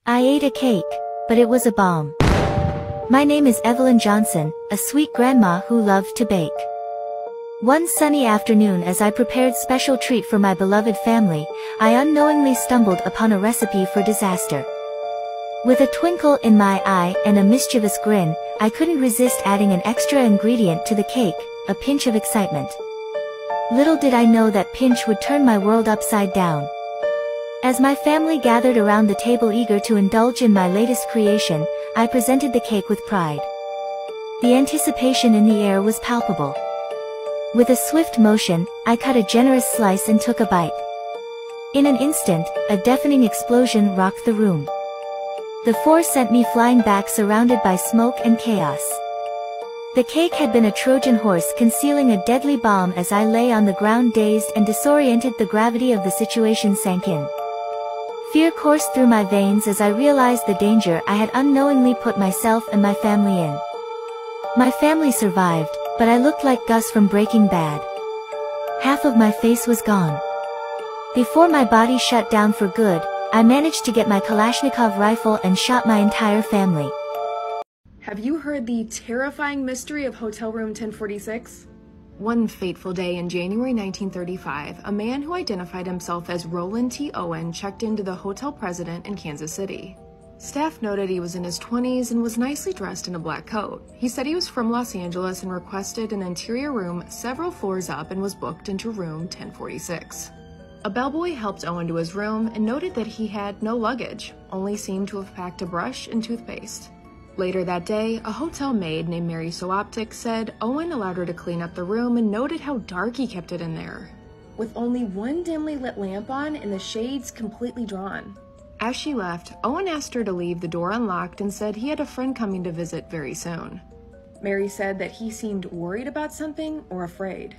I ate a cake, but it was a bomb. My name is Evelyn Johnson, a sweet grandma who loved to bake. One sunny afternoon, as I prepared special treat for my beloved family, I unknowingly stumbled upon a recipe for disaster. With a twinkle in my eye and a mischievous grin, I couldn't resist adding an extra ingredient to the cake, a pinch of excitement. Little did I know that pinch would turn my world upside down. As my family gathered around the table eager to indulge in my latest creation, I presented the cake with pride. The anticipation in the air was palpable. With a swift motion, I cut a generous slice and took a bite. In an instant, a deafening explosion rocked the room. The floor sent me flying back, surrounded by smoke and chaos. The cake had been a Trojan horse concealing a deadly bomb. As I lay on the ground dazed and disoriented, the gravity of the situation sank in. Fear coursed through my veins as I realized the danger I had unknowingly put myself and my family in. My family survived, but I looked like Gus from Breaking Bad. Half of my face was gone. Before my body shut down for good, I managed to get my Kalashnikov rifle and shot my entire family. Have you heard the terrifying mystery of Hotel Room 1046? One fateful day in January 1935, a man who identified himself as Roland T. Owen checked into the hotel president in Kansas City. Staff noted he was in his 20s and was nicely dressed in a black coat. He said he was from Los Angeles and requested an interior room several floors up and was booked into room 1046. A bellboy helped Owen to his room and noted that he had no luggage, only seemed to have packed a brush and toothpaste. Later that day, a hotel maid named Mary Soaptic said Owen allowed her to clean up the room and noted how dark he kept it in there, with only one dimly lit lamp on and the shades completely drawn. As she left, Owen asked her to leave the door unlocked and said he had a friend coming to visit very soon. Mary said that he seemed worried about something or afraid.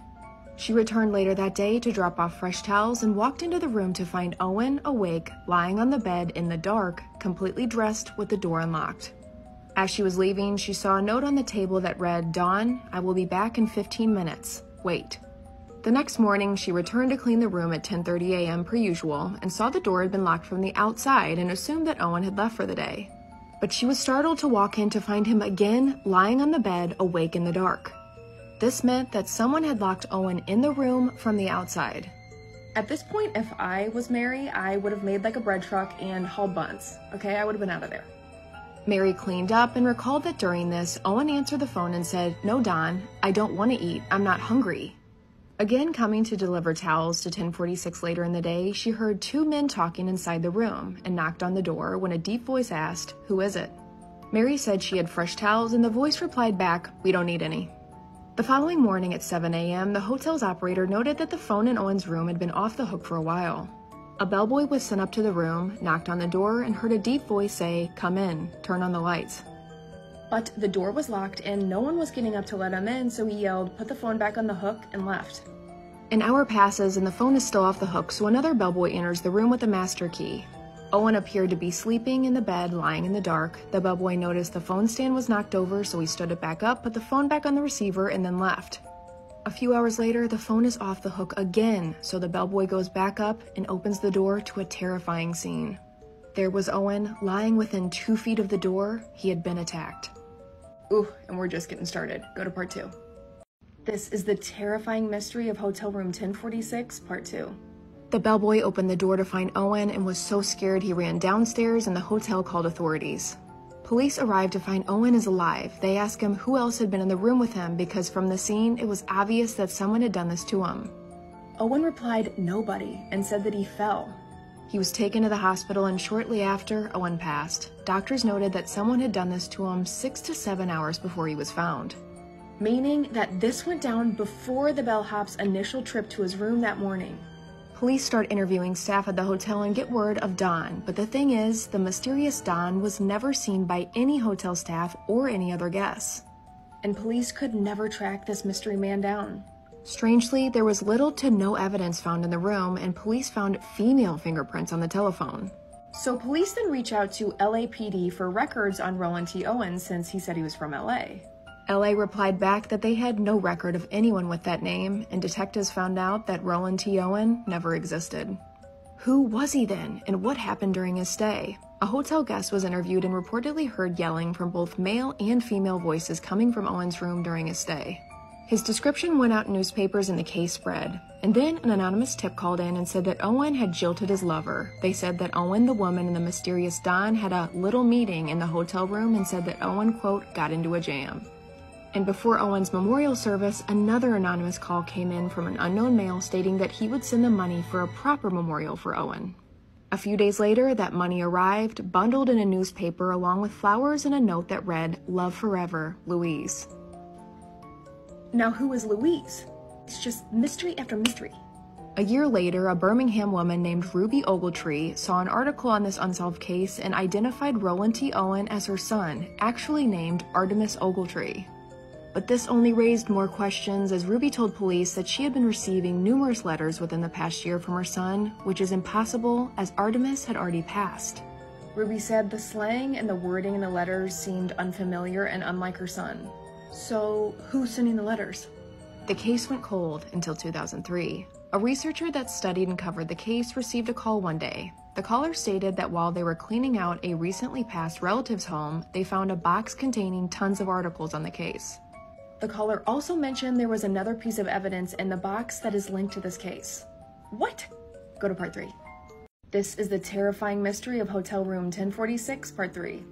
She returned later that day to drop off fresh towels and walked into the room to find Owen awake, lying on the bed in the dark, completely dressed with the door unlocked. As she was leaving, she saw a note on the table that read, "Dawn, I will be back in 15 minutes. Wait." The next morning, she returned to clean the room at 10:30 a.m. per usual and saw the door had been locked from the outside and assumed that Owen had left for the day. But she was startled to walk in to find him again lying on the bed, awake in the dark. This meant that someone had locked Owen in the room from the outside. At this point, if I was Mary, I would have made like a bread truck and hauled buns. Okay, I would have been out of there. Mary cleaned up and recalled that during this, Owen answered the phone and said, "No, Dawn, I don't want to eat. I'm not hungry." Again coming to deliver towels to 1046 later in the day, she heard two men talking inside the room and knocked on the door when a deep voice asked, "Who is it?" Mary said she had fresh towels and the voice replied back, "We don't need any." The following morning at 7 a.m., the hotel's operator noted that the phone in Owen's room had been off the hook for a while. A bellboy was sent up to the room, knocked on the door, and heard a deep voice say, "Come in, turn on the lights." But the door was locked and no one was getting up to let him in, so he yelled, "Put the phone back on the hook," and left. An hour passes and the phone is still off the hook, so another bellboy enters the room with a master key. Owen appeared to be sleeping in the bed, lying in the dark. The bellboy noticed the phone stand was knocked over, so he stood it back up, put the phone back on the receiver, and then left. A few hours later, the phone is off the hook again, so the bellboy goes back up and opens the door to a terrifying scene. There was Owen, lying within 2 feet of the door. He had been attacked. Ooh, and we're just getting started. Go to part 2. This is the terrifying mystery of Hotel Room 1046, part 2. The bellboy opened the door to find Owen and was so scared he ran downstairs and the hotel called authorities. Police arrived to find Owen is alive. They asked him who else had been in the room with him because from the scene, it was obvious that someone had done this to him. Owen replied nobody and said that he fell. He was taken to the hospital and shortly after, Owen passed. Doctors noted that someone had done this to him 6 to 7 hours before he was found, meaning that this went down before the bellhop's initial trip to his room that morning. Police start interviewing staff at the hotel and get word of Don, but the thing is, the mysterious Don was never seen by any hotel staff or any other guests. And police could never track this mystery man down. Strangely, there was little to no evidence found in the room, and police found female fingerprints on the telephone. So police then reach out to LAPD for records on Roland T. Owen since he said he was from LA. LA replied back that they had no record of anyone with that name, and detectives found out that Roland T. Owen never existed. Who was he then, and what happened during his stay? A hotel guest was interviewed and reportedly heard yelling from both male and female voices coming from Owen's room during his stay. His description went out in newspapers and the case spread, and then an anonymous tip called in and said that Owen had jilted his lover. They said that Owen, the woman, and the mysterious Don had a little meeting in the hotel room and said that Owen, quote, got into a jam. And before Owen's memorial service, another anonymous call came in from an unknown male stating that he would send the money for a proper memorial for Owen. A few days later, that money arrived, bundled in a newspaper along with flowers and a note that read, "Love forever, Louise." Now, who is Louise? It's just mystery after mystery. A year later, a Birmingham woman named Ruby Ogletree saw an article on this unsolved case and identified Roland T. Owen as her son, actually named Artemis Ogletree. But this only raised more questions as Ruby told police that she had been receiving numerous letters within the past year from her son, which is impossible as Artemis had already passed. Ruby said the slang and the wording in the letters seemed unfamiliar and unlike her son. So, who's sending the letters? The case went cold until 2003. A researcher that studied and covered the case received a call one day. The caller stated that while they were cleaning out a recently passed relative's home, they found a box containing tons of articles on the case. The caller also mentioned there was another piece of evidence in the box that is linked to this case. What? Go to part 3. This is the terrifying mystery of Hotel Room 1046, part 3.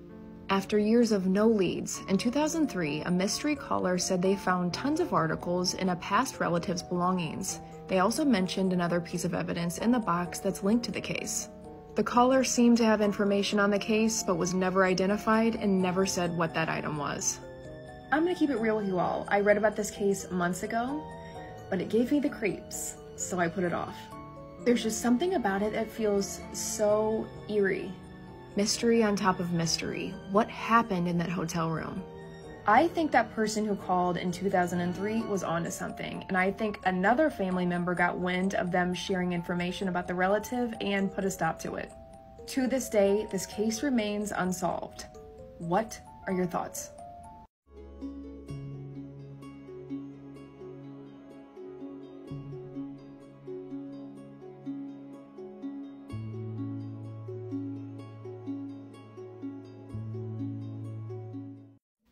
After years of no leads, in 2003, a mystery caller said they found tons of articles in a past relative's belongings. They also mentioned another piece of evidence in the box that's linked to the case. The caller seemed to have information on the case, but was never identified and never said what that item was. I'm gonna keep it real with you all. I read about this case months ago, but it gave me the creeps, so I put it off. There's just something about it that feels so eerie. Mystery on top of mystery. What happened in that hotel room? I think that person who called in 2003 was onto something, and I think another family member got wind of them sharing information about the relative and put a stop to it. To this day, this case remains unsolved. What are your thoughts?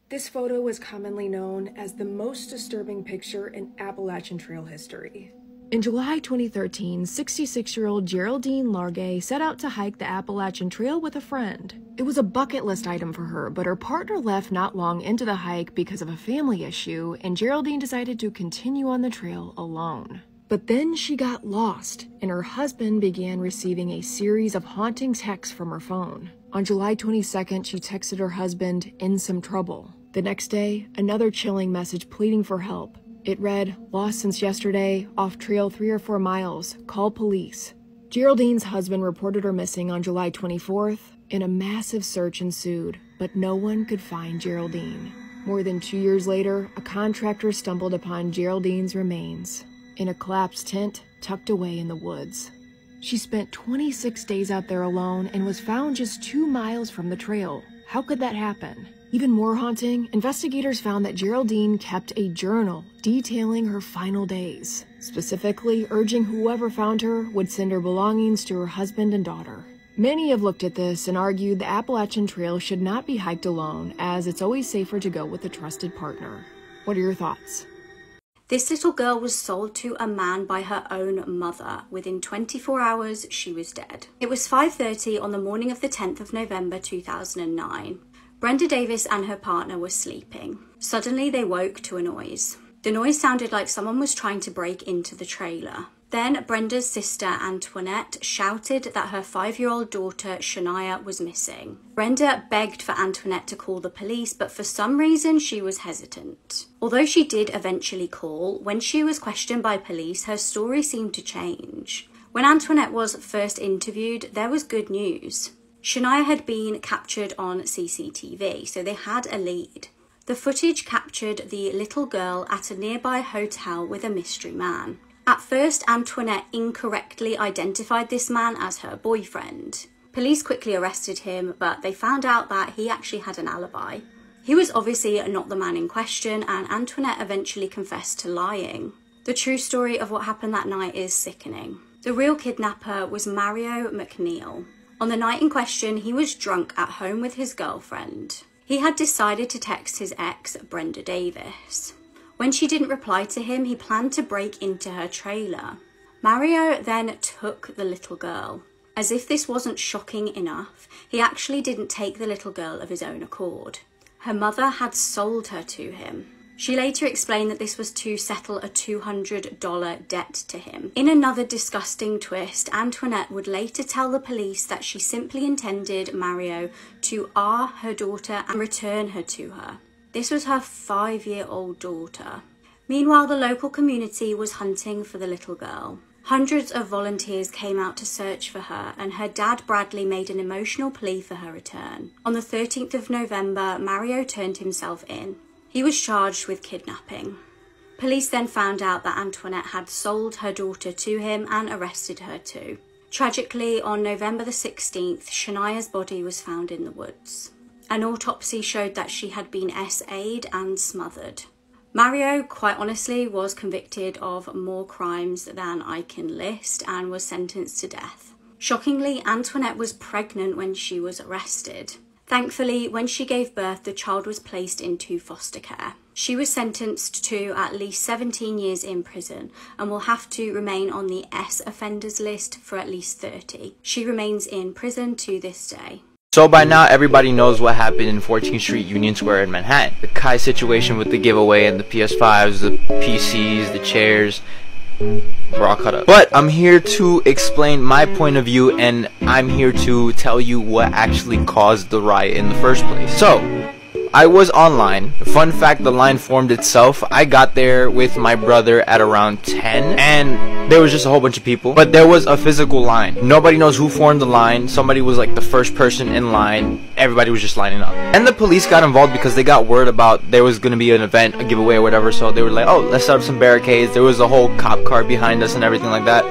This photo is commonly known as the most disturbing picture in Appalachian Trail history. In July 2013, 66-year-old Geraldine Largay set out to hike the Appalachian Trail with a friend. It was a bucket list item for her, but her partner left not long into the hike because of a family issue, and Geraldine decided to continue on the trail alone. But then she got lost, and her husband began receiving a series of haunting texts from her phone. On July 22nd, she texted her husband, "In some trouble." The next day, another chilling message pleading for help. It read, "Lost since yesterday, off trail 3 or 4 miles, call police." Geraldine's husband reported her missing on July 24th, and a massive search ensued, but no one could find Geraldine. More than 2 years later, a contractor stumbled upon Geraldine's remains in a collapsed tent tucked away in the woods. She spent 26 days out there alone and was found just 2 miles from the trail. How could that happen? Even more haunting, investigators found that Geraldine kept a journal detailing her final days, specifically urging whoever found her would send her belongings to her husband and daughter. Many have looked at this and argued the Appalachian Trail should not be hiked alone, as it's always safer to go with a trusted partner. What are your thoughts? This little girl was sold to a man by her own mother. Within 24 hours, she was dead. It was 5:30 on the morning of the 10th of November 2009. Brenda Davis and her partner were sleeping. Suddenly, they woke to a noise. The noise sounded like someone was trying to break into the trailer. Then Brenda's sister Antoinette shouted that her 5-year-old daughter Shania was missing. Brenda begged for Antoinette to call the police, but for some reason she was hesitant. Although she did eventually call, when she was questioned by police, her story seemed to change. When Antoinette was first interviewed, there was good news. Shania had been captured on CCTV, so they had a lead. The footage captured the little girl at a nearby hotel with a mystery man. At first, Antoinette incorrectly identified this man as her boyfriend. Police quickly arrested him, but they found out that he actually had an alibi. He was obviously not the man in question, and Antoinette eventually confessed to lying. The true story of what happened that night is sickening. The real kidnapper was Mario McNeil. On the night in question, he was drunk at home with his girlfriend. He had decided to text his ex, Brenda Davis. When she didn't reply to him, he planned to break into her trailer. Mario then took the little girl. As if this wasn't shocking enough, he actually didn't take the little girl of his own accord. Her mother had sold her to him. She later explained that this was to settle a $200 debt to him. In another disgusting twist, Antoinette would later tell the police that she simply intended Mario to her daughter and return her to her. This was her 5-year-old daughter. Meanwhile, the local community was hunting for the little girl. Hundreds of volunteers came out to search for her, and her dad Bradley made an emotional plea for her return. On the 13th of November, Mario turned himself in. He was charged with kidnapping. Police then found out that Antoinette had sold her daughter to him and arrested her too. Tragically, on November the 16th, Shania's body was found in the woods. An autopsy showed that she had been SA'd and smothered. Mario, quite honestly, was convicted of more crimes than I can list and was sentenced to death. Shockingly, Antoinette was pregnant when she was arrested. Thankfully, when she gave birth, the child was placed into foster care. She was sentenced to at least 17 years in prison and will have to remain on the S offenders list for at least 30. She remains in prison to this day. So by now everybody knows what happened in 14th Street Union Square in Manhattan. The Kai situation with the giveaway and the PS5s, the PCs, the chairs, we're all cut up. But I'm here to explain my point of view, and I'm here to tell you what actually caused the riot in the first place. So, I was online. Fun fact, the line formed itself. I got there with my brother at around 10, and there was just a whole bunch of people, but there was a physical line. Nobody knows who formed the line. Somebody was like the first person in line. Everybody was just lining up. And the police got involved because they got word about there was going to be an event, a giveaway or whatever, so they were like, oh, let's set up some barricades. There was a whole cop car behind us and everything like that.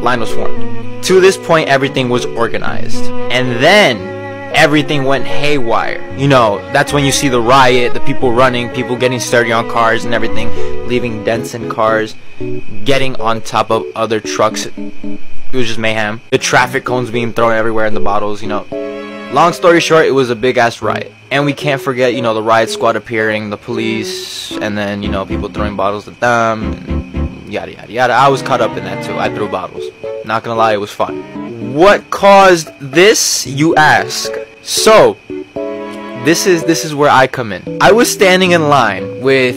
Line was formed. To this point, everything was organized. And then everything went haywire. You know, that's when you see the riot, the people running, people getting sturdy on cars and everything, leaving dents in cars, getting on top of other trucks. It was just mayhem. The traffic cones being thrown everywhere in the bottles, you know. Long story short, it was a big ass riot. And we can't forget, you know, the riot squad appearing, the police, and then, you know, people throwing bottles at them, and yada yada yada. I was caught up in that too. I threw bottles. Not gonna lie, it was fun. What caused this, you ask? So, this is where I come in. I was standing in line with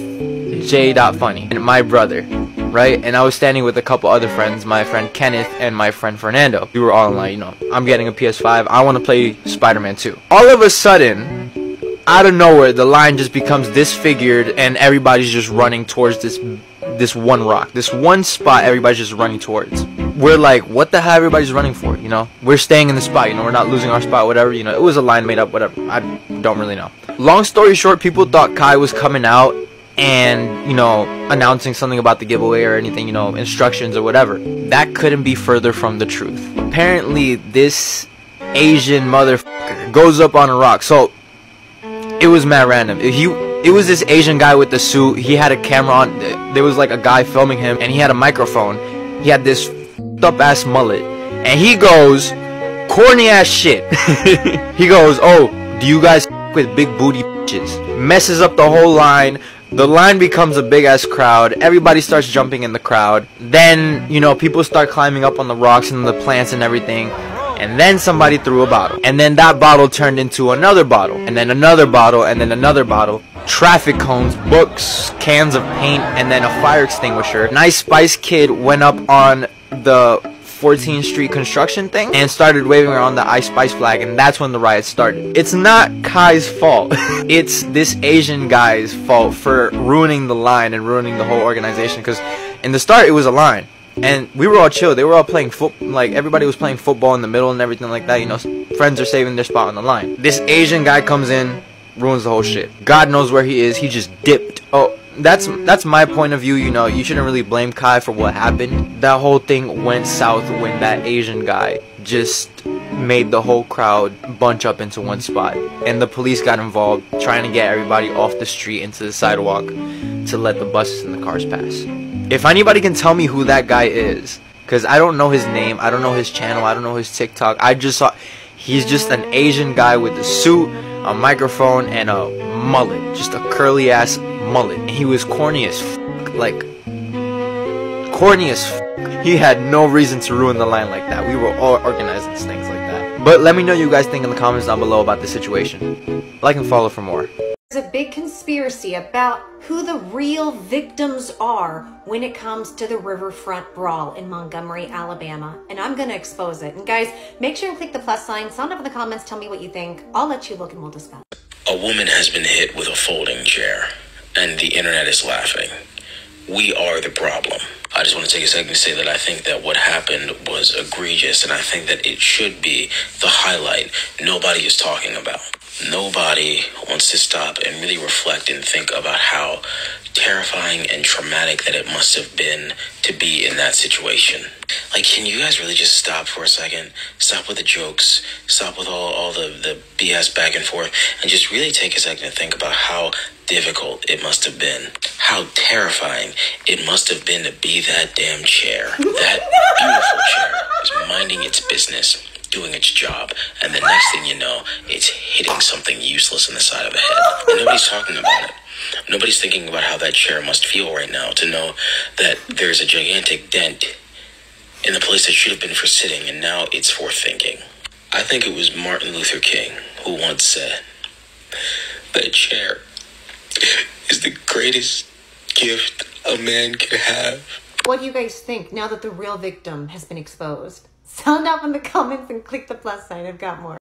J.Funny and my brother, right? And I was standing with a couple other friends, my friend Kenneth and my friend Fernando. We were all in line, you know, I'm getting a PS5, I want to play Spider-Man 2. All of a sudden, out of nowhere, the line just becomes disfigured and everybody's just running towards this one rock, this one spot everybody's just running towards. We're like, what the hell everybody's running for, you know? We're staying in the spot, you know, we're not losing our spot, whatever, you know. It was a line made up, whatever. I don't really know. Long story short, people thought Kai was coming out and, you know, announcing something about the giveaway or anything, you know, instructions or whatever. That couldn't be further from the truth. Apparently, this Asian motherfucker goes up on a rock. So, it was mad random. It was this Asian guy with the suit. He had a camera on. There was like a guy filming him, and he had a microphone. He had this up ass mullet, and he goes, corny ass shit. He goes, oh, do you guys with big booty bitches? Messes up the whole line. The line becomes a big ass crowd. Everybody starts jumping in the crowd. Then, you know, people start climbing up on the rocks and the plants and everything. And then somebody threw a bottle. And then that bottle turned into another bottle. And then another bottle. And then another bottle. Traffic cones, books, cans of paint, and then a fire extinguisher. Nice Spice Kid went up on the 14th Street construction thing and started waving around the Ice Spice flag, and that's when the riot started. It's not Kai's fault. It's this Asian guy's fault for ruining the line and ruining the whole organization, because in the start it was a line. And we were all chill. They were all playing football. Like, everybody was playing football in the middle and everything like that. You know, friends are saving their spot on the line. This Asian guy comes in, ruins the whole shit. God knows where he is. He just dipped. Oh, that's my point of view. You know, you shouldn't really blame Kai for what happened. That whole thing went south when that Asian guy just made the whole crowd bunch up into one spot. And the police got involved, trying to get everybody off the street into the sidewalk to let the buses and the cars pass. If anybody can tell me who that guy is, because I don't know his name, I don't know his channel, I don't know his TikTok. I just saw He's just an Asian guy with a suit, a microphone, and a mullet. Just a curly ass mullet. And he was corny as f***, like, corny as f***. He had no reason to ruin the line like that. We were all organizing things like that. But let me know what you guys think in the comments down below about this situation. Like and follow for more. There's a big conspiracy about who the real victims are when it comes to the Riverfront Brawl in Montgomery, Alabama. And I'm going to expose it. And guys, make sure and click the plus sign. Sound up in the comments. Tell me what you think. I'll let you look and we'll discuss. A woman has been hit with a folding chair, and the internet is laughing. We are the problem. I just want to take a second to say that I think that what happened was egregious, and I think that it should be the highlight nobody is talking about. Nobody wants to stop and really reflect and think about how terrifying and traumatic that it must have been to be in that situation. Like, can you guys really just stop for a second? Stop with the jokes, stop with all the BS back and forth, and just really take a second to think about how difficult it must have been. How terrifying it must have been to be that damn chair. That beautiful chair is minding its business, doing its job, and the next thing you know, it's hitting something useless in the side of the head. And nobody's talking about it. Nobody's thinking about how that chair must feel right now to know that there's a gigantic dent in the place that should have been for sitting, and now it's for thinking. I think it was Martin Luther King who once said that a chair is the greatest gift a man could have. What do you guys think now that the real victim has been exposed? Sound up in the comments and click the plus sign. I've got more.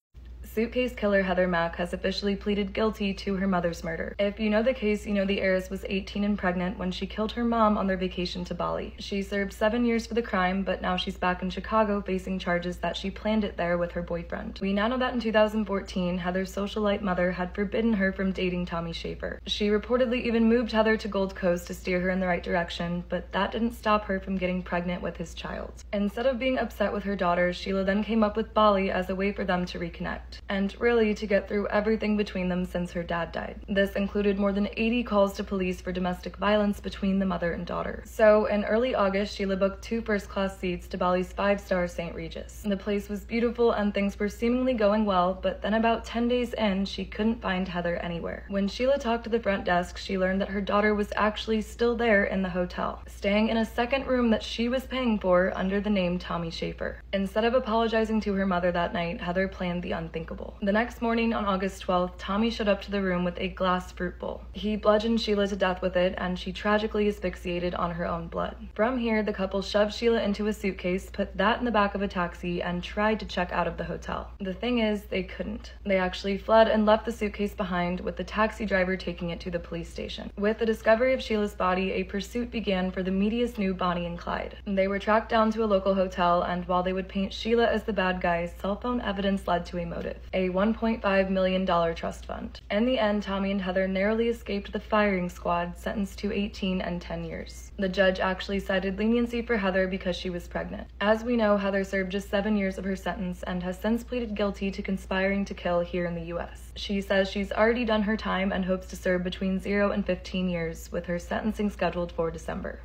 Suitcase killer Heather Mack has officially pleaded guilty to her mother's murder. If you know the case, you know the heiress was 18 and pregnant when she killed her mom on their vacation to Bali. She served 7 years for the crime, but now she's back in Chicago facing charges that she planned it there with her boyfriend. We now know that in 2014, Heather's socialite mother had forbidden her from dating Tommy Schaefer. She reportedly even moved Heather to Gold Coast to steer her in the right direction, but that didn't stop her from getting pregnant with his child. Instead of being upset with her daughter, Sheila then came up with Bali as a way for them to reconnect, and really to get through everything between them since her dad died. This included more than 80 calls to police for domestic violence between the mother and daughter. So in early August, Sheila booked 2 first-class seats to Bali's 5-star St. Regis. The place was beautiful and things were seemingly going well, but then about 10 days in, she couldn't find Heather anywhere. When Sheila talked to the front desk, she learned that her daughter was actually still there in the hotel, staying in a second room that she was paying for under the name Tommy Schaefer. Instead of apologizing to her mother that night, Heather planned the unthinkable. The next morning, on August 12th, Tommy showed up to the room with a glass fruit bowl. He bludgeoned Sheila to death with it, and she tragically asphyxiated on her own blood. From here, the couple shoved Sheila into a suitcase, put that in the back of a taxi, and tried to check out of the hotel. The thing is, they couldn't. They actually fled and left the suitcase behind, with the taxi driver taking it to the police station. With the discovery of Sheila's body, a pursuit began for the media's new Bonnie and Clyde. They were tracked down to a local hotel, and while they would paint Sheila as the bad guy, cell phone evidence led to a motive: a $1.5 million trust fund. In the end, Tommy and Heather narrowly escaped the firing squad, sentenced to 18 and 10 years. The judge actually cited leniency for Heather because she was pregnant. As we know, Heather served just 7 years of her sentence and has since pleaded guilty to conspiring to kill here in the US. She says she's already done her time and hopes to serve between 0 and 15 years, with her sentencing scheduled for December.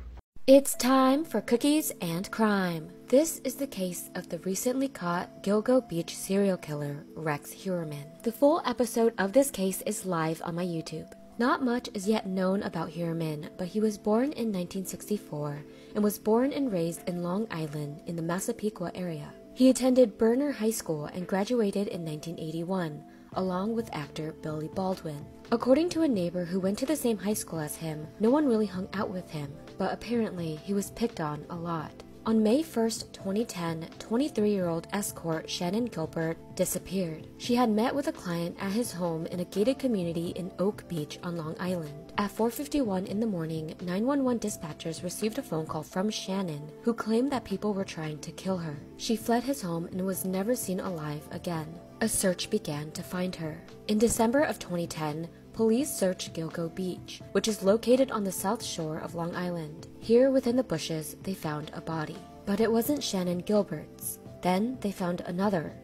It's time for Cookies and Crime. This is the case of the recently caught Gilgo Beach serial killer, Rex Heuermann. The full episode of this case is live on my YouTube. Not much is yet known about Heuermann, but he was born in 1964 and was born and raised in Long Island in the Massapequa area. He attended Berner High School and graduated in 1981, along with actor Billy Baldwin. According to a neighbor who went to the same high school as him, no one really hung out with him, but apparently he was picked on a lot. On May 1st, 2010, 23-year-old escort Shannon Gilbert disappeared. She had met with a client at his home in a gated community in Oak Beach on Long Island. At 4:51 in the morning, 911 dispatchers received a phone call from Shannon, who claimed that people were trying to kill her. She fled his home and was never seen alive again. A search began to find her. In December of 2010, police searched Gilgo Beach, which is located on the south shore of Long Island. Here within the bushes, they found a body. But it wasn't Shannon Gilbert's. Then they found another,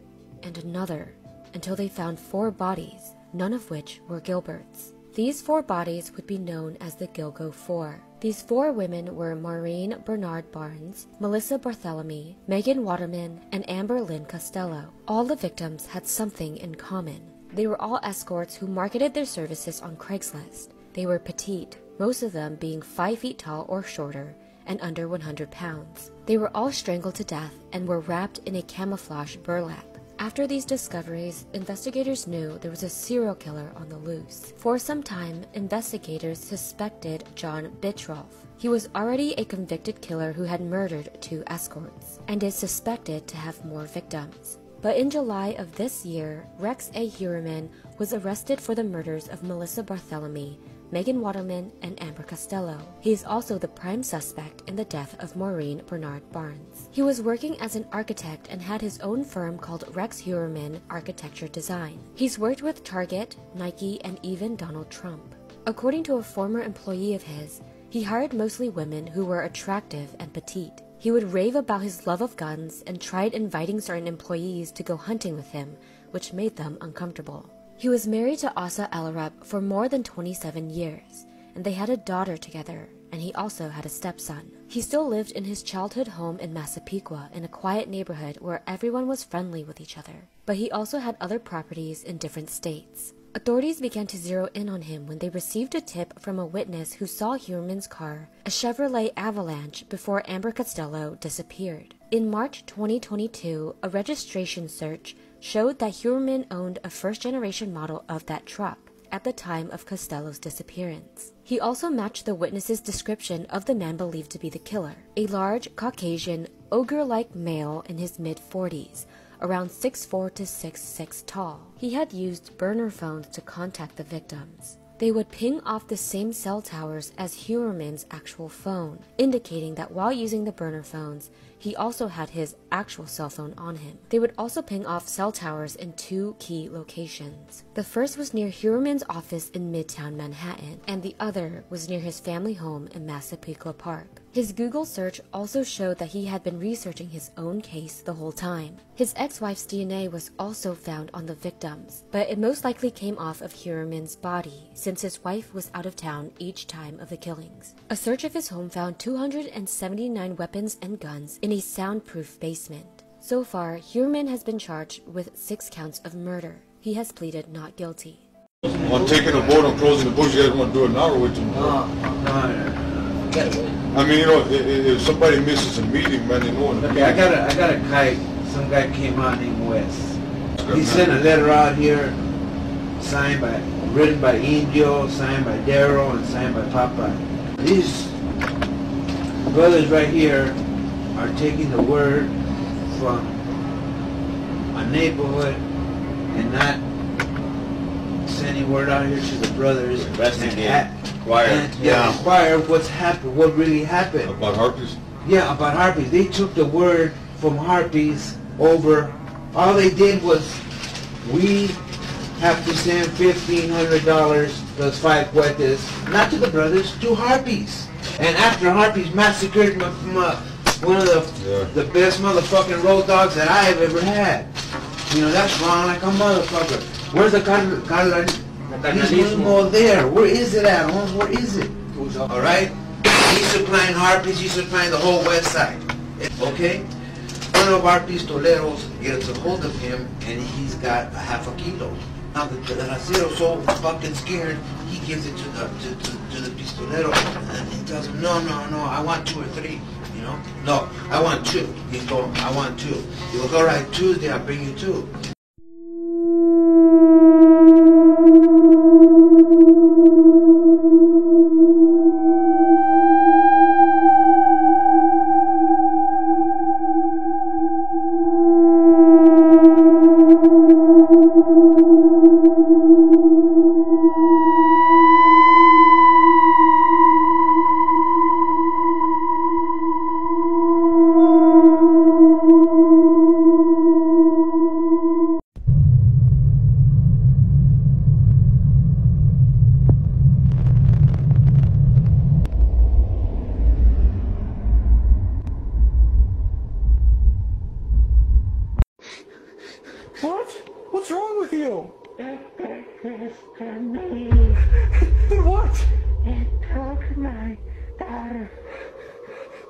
and another, until they found 4 bodies, none of which were Gilbert's. These 4 bodies would be known as the Gilgo 4. These 4 women were Maureen Bernard Barnes, Melissa Bartholomew, Megan Waterman, and Amber Lynn Costello. All the victims had something in common. They were all escorts who marketed their services on Craigslist. They were petite, most of them being 5 feet tall or shorter, and under 100 pounds. They were all strangled to death and were wrapped in a camouflage burlap. After these discoveries, investigators knew there was a serial killer on the loose. For some time, investigators suspected John Bittroff. He was already a convicted killer who had murdered 2 escorts, and is suspected to have more victims. But in July of this year, Rex A. Heuermann was arrested for the murders of Melissa Bartholomew, Megan Waterman, and Amber Costello. He is also the prime suspect in the death of Maureen Bernard Barnes. He was working as an architect and had his own firm called Rex Heuermann Architecture Design. He's worked with Target, Nike, and even Donald Trump. According to a former employee of his, he hired mostly women who were attractive and petite. He would rave about his love of guns and tried inviting certain employees to go hunting with him, which made them uncomfortable. He was married to Asa Alarup for more than 27 years, and they had a daughter together, and he also had a stepson. He still lived in his childhood home in Massapequa in a quiet neighborhood where everyone was friendly with each other, but he also had other properties in different states. Authorities began to zero in on him when they received a tip from a witness who saw Heuermann's car, a Chevrolet Avalanche, before Amber Costello disappeared. In March 2022, a registration search showed that Heuermann owned a first-generation model of that truck at the time of Costello's disappearance. He also matched the witness's description of the man believed to be the killer, a large, Caucasian, ogre-like male in his mid-40s, around 6'4" to 6'6" tall. He had used burner phones to contact the victims. They would ping off the same cell towers as Heuermann's actual phone, indicating that while using the burner phones, he also had his actual cell phone on him. They would also ping off cell towers in 2 key locations. The first was near Heuermann's office in Midtown Manhattan, and the other was near his family home in Massapequa Park. His Google search also showed that he had been researching his own case the whole time. His ex-wife's DNA was also found on the victims, but it most likely came off of Heuermann's body, since his wife was out of town each time of the killings. A search of his home found 279 weapons and guns in a soundproof basement. So far, Heuermann has been charged with 6 counts of murder. He has pleaded not guilty. On taking a vote on closing the books, you guys want to do it now or wait till tomorrow? No. I mean, you know, if somebody misses a meeting, man, they know. Okay, I got a kite. Some guy came out named Wes. He sent a letter out here, written by Angel, signed by Daryl, and signed by Papa. These brothers right here are taking the word from a neighborhood and not sending word out here to the brothers and inquire what's happened, what really happened. About Harpies? Yeah, about Harpies. They took the word from Harpies over. All they did was, we have to send $1,500 plus 5 cuetes, not to the brothers, to Harpies. And after Harpies massacred one of the best motherfucking road dogs that I have ever had. You know, that's wrong like a motherfucker. Where's the carnalismo there? Where is it at, Holmes? Where is it? Alright? He's supplying Harpies, he's supplying the whole west side. Okay? One of our pistoleros gets a hold of him and he's got a half a kilo. Now the racero's so fucking scared, he gives it to the pistolero and he tells him, no, I want 2 or 3. You know? No, I want 2. He told him, I want 2. He goes, alright, Tuesday I'll bring you 2. What? What's wrong with you? What? It took my Daughter.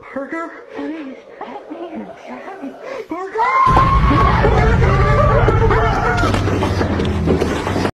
Parker? Please, let me inside. Parker!